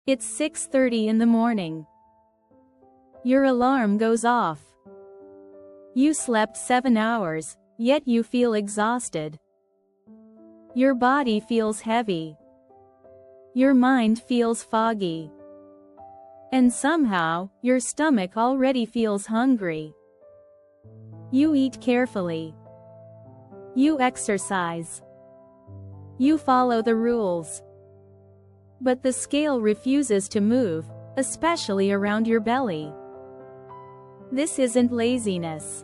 It's 6:30 in the morning. Your alarm goes off. You slept 7 hours, yet you feel exhausted. Your body feels heavy. Your mind feels foggy. And somehow, your stomach already feels hungry. You eat carefully. You exercise. You follow the rules. But the scale refuses to move, especially around your belly. This isn't laziness.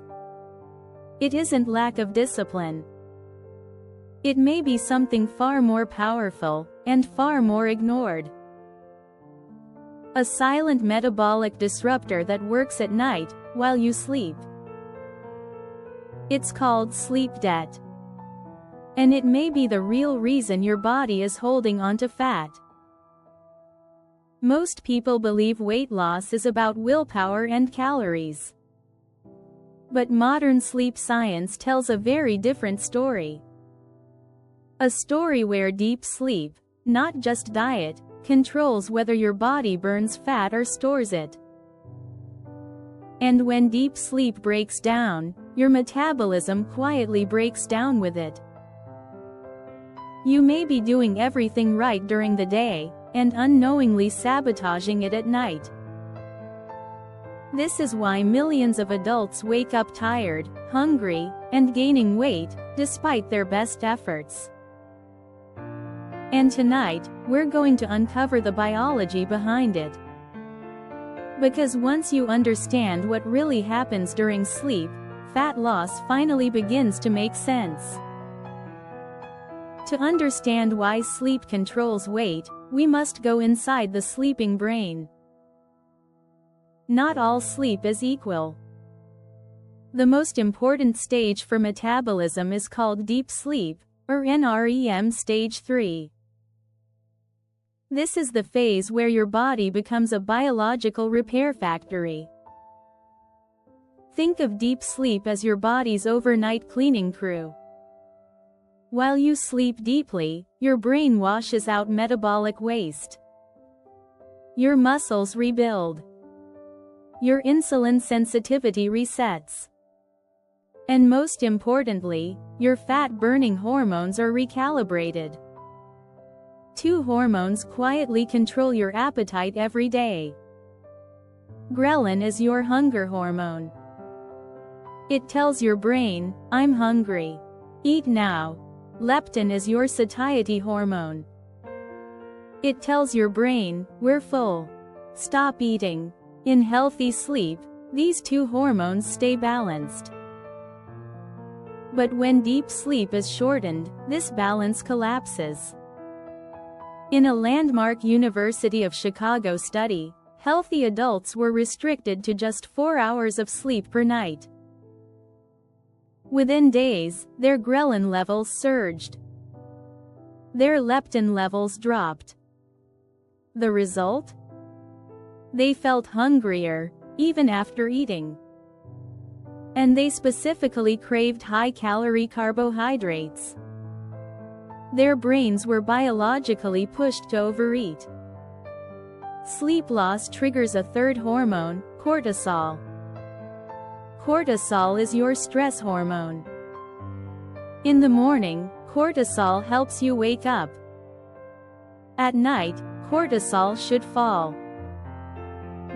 It isn't lack of discipline. It may be something far more powerful, and far more ignored. A silent metabolic disruptor that works at night, while you sleep. It's called sleep debt. And it may be the real reason your body is holding onto fat. Most people believe weight loss is about willpower and calories. But modern sleep science tells a very different story. A story where deep sleep, not just diet, controls whether your body burns fat or stores it. And when deep sleep breaks down, your metabolism quietly breaks down with it. You may be doing everything right during the day, and unknowingly sabotaging it at night. This is why millions of adults wake up tired, hungry, and gaining weight, despite their best efforts. And tonight, we're going to uncover the biology behind it. Because once you understand what really happens during sleep, fat loss finally begins to make sense. To understand why sleep controls weight, we must go inside the sleeping brain. Not all sleep is equal. The most important stage for metabolism is called deep sleep, or NREM stage 3. This is the phase where your body becomes a biological repair factory. Think of deep sleep as your body's overnight cleaning crew. While you sleep deeply, your brain washes out metabolic waste. Your muscles rebuild. Your insulin sensitivity resets. And most importantly, your fat-burning hormones are recalibrated. 2 hormones quietly control your appetite every day. Ghrelin is your hunger hormone. It tells your brain, I'm hungry. Eat now. Leptin is your satiety hormone. It tells your brain, we're full. Stop eating. In healthy sleep, these 2 hormones stay balanced. But when deep sleep is shortened, this balance collapses. In a landmark University of Chicago study, healthy adults were restricted to just 4 hours of sleep per night. Within days, their ghrelin levels surged. Their leptin levels dropped. The result? They felt hungrier, even after eating. And they specifically craved high-calorie carbohydrates. Their brains were biologically pushed to overeat. Sleep loss triggers a third hormone, cortisol. Cortisol is your stress hormone. In the morning, cortisol helps you wake up. At night, cortisol should fall.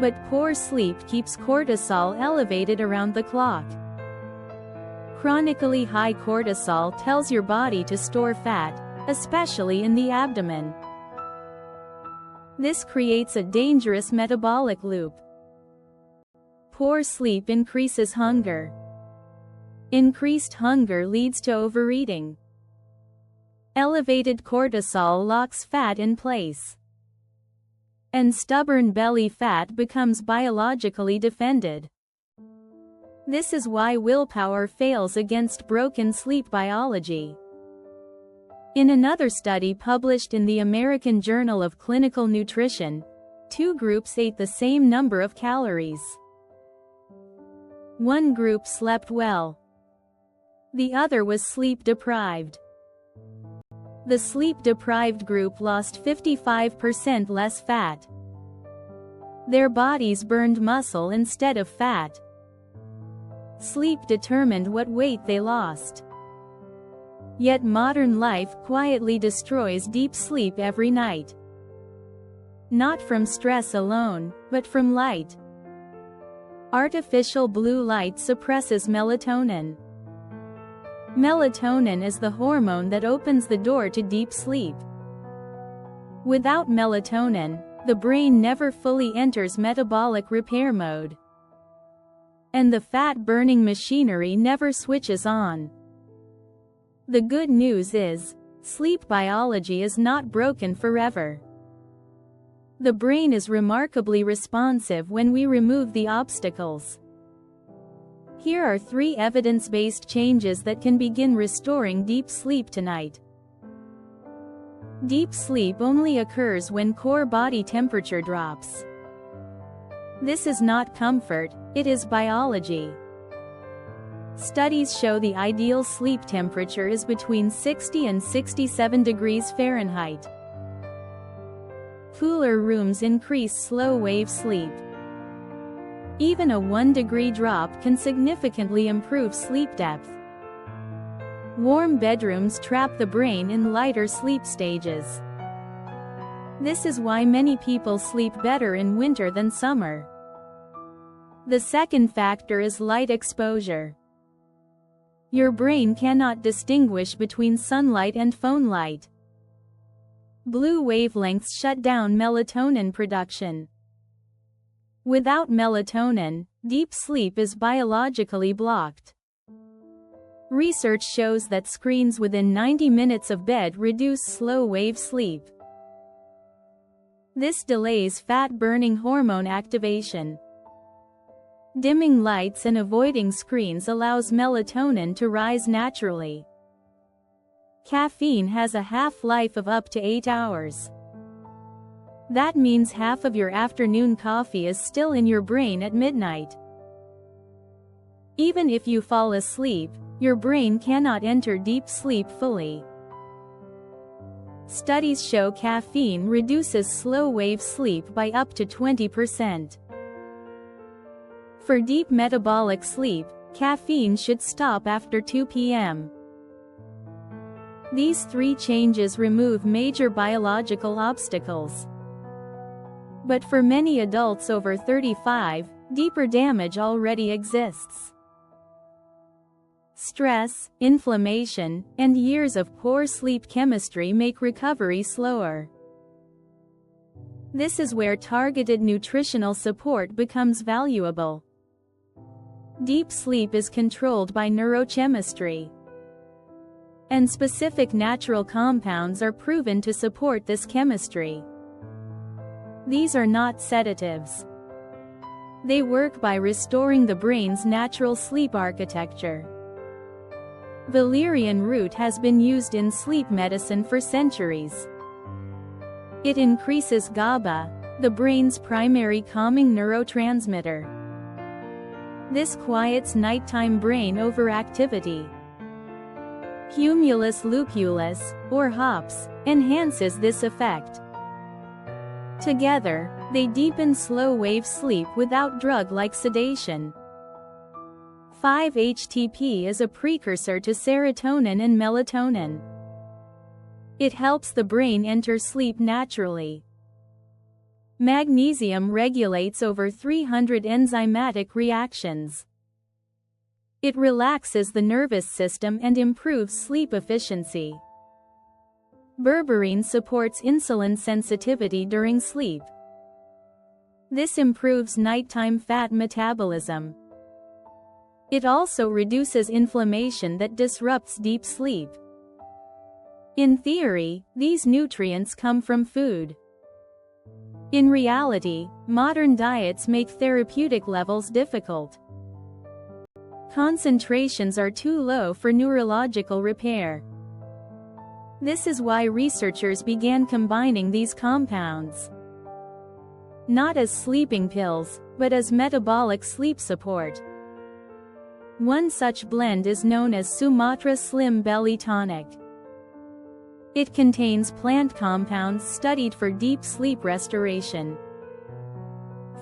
But poor sleep keeps cortisol elevated around the clock. Chronically high cortisol tells your body to store fat, especially in the abdomen. This creates a dangerous metabolic loop. Poor sleep increases hunger. Increased hunger leads to overeating. Elevated cortisol locks fat in place. And stubborn belly fat becomes biologically defended. This is why willpower fails against broken sleep biology. In another study published in the American Journal of Clinical Nutrition, 2 groups ate the same number of calories. One group slept well. The other was sleep-deprived. The sleep-deprived group lost 55% less fat, Their bodies burned muscle instead of fat. Sleep determined what weight they lost. Yet modern life quietly destroys deep sleep every night. Not from stress alone, but from light. Artificial blue light suppresses melatonin. Melatonin is the hormone that opens the door to deep sleep. Without melatonin, the brain never fully enters metabolic repair mode. And the fat-burning machinery never switches on. The good news is, sleep biology is not broken forever. The brain is remarkably responsive when we remove the obstacles. Here are 3 evidence-based changes that can begin restoring deep sleep tonight. Deep sleep only occurs when core body temperature drops. This is not comfort, it is biology. Studies show the ideal sleep temperature is between 60 and 67 degrees Fahrenheit. Cooler rooms increase slow-wave sleep. Even a 1-degree drop can significantly improve sleep depth. Warm bedrooms trap the brain in lighter sleep stages. This is why many people sleep better in winter than summer. The second factor is light exposure. Your brain cannot distinguish between sunlight and phone light. Blue wavelengths shut down melatonin production. Without melatonin, deep sleep is biologically blocked. Research shows that screens within 90 minutes of bed reduce slow-wave sleep. This delays fat-burning hormone activation. Dimming lights and avoiding screens allows melatonin to rise naturally. Caffeine has a half-life of up to 8 hours. That means half of your afternoon coffee is still in your brain at midnight. Even if you fall asleep, your brain cannot enter deep sleep fully. Studies show caffeine reduces slow-wave sleep by up to 20%. For deep metabolic sleep, caffeine should stop after 2 p.m. These 3 changes remove major biological obstacles. But for many adults over 35, deeper damage already exists. Stress, inflammation, and years of poor sleep chemistry make recovery slower. This is where targeted nutritional support becomes valuable. Deep sleep is controlled by neurochemistry. And specific natural compounds are proven to support this chemistry. These are not sedatives. They work by restoring the brain's natural sleep architecture. Valerian root has been used in sleep medicine for centuries. It increases GABA, the brain's primary calming neurotransmitter. This quiets nighttime brain overactivity. Cumulus lupulus, or hops, enhances this effect. Together, they deepen slow-wave sleep without drug-like sedation. 5-HTP is a precursor to serotonin and melatonin. It helps the brain enter sleep naturally. Magnesium regulates over 300 enzymatic reactions. It relaxes the nervous system and improves sleep efficiency. Berberine supports insulin sensitivity during sleep. This improves nighttime fat metabolism. It also reduces inflammation that disrupts deep sleep. In theory, these nutrients come from food. In reality, modern diets make therapeutic levels difficult. Concentrations are too low for neurological repair. This is why researchers began combining these compounds. Not as sleeping pills, but as metabolic sleep support. One such blend is known as Sumatra Slim Belly Tonic. It contains plant compounds studied for deep sleep restoration.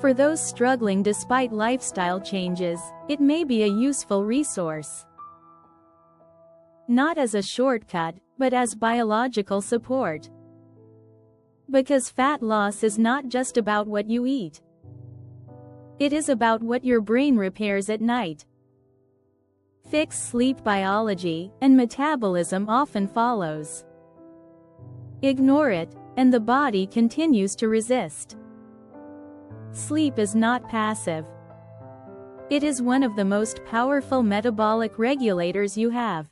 For those struggling despite lifestyle changes, it may be a useful resource. Not as a shortcut, but as biological support. Because fat loss is not just about what you eat. It is about what your brain repairs at night. Fixed sleep biology and metabolism often follows. Ignore it, and the body continues to resist. Sleep is not passive. It is one of the most powerful metabolic regulators you have.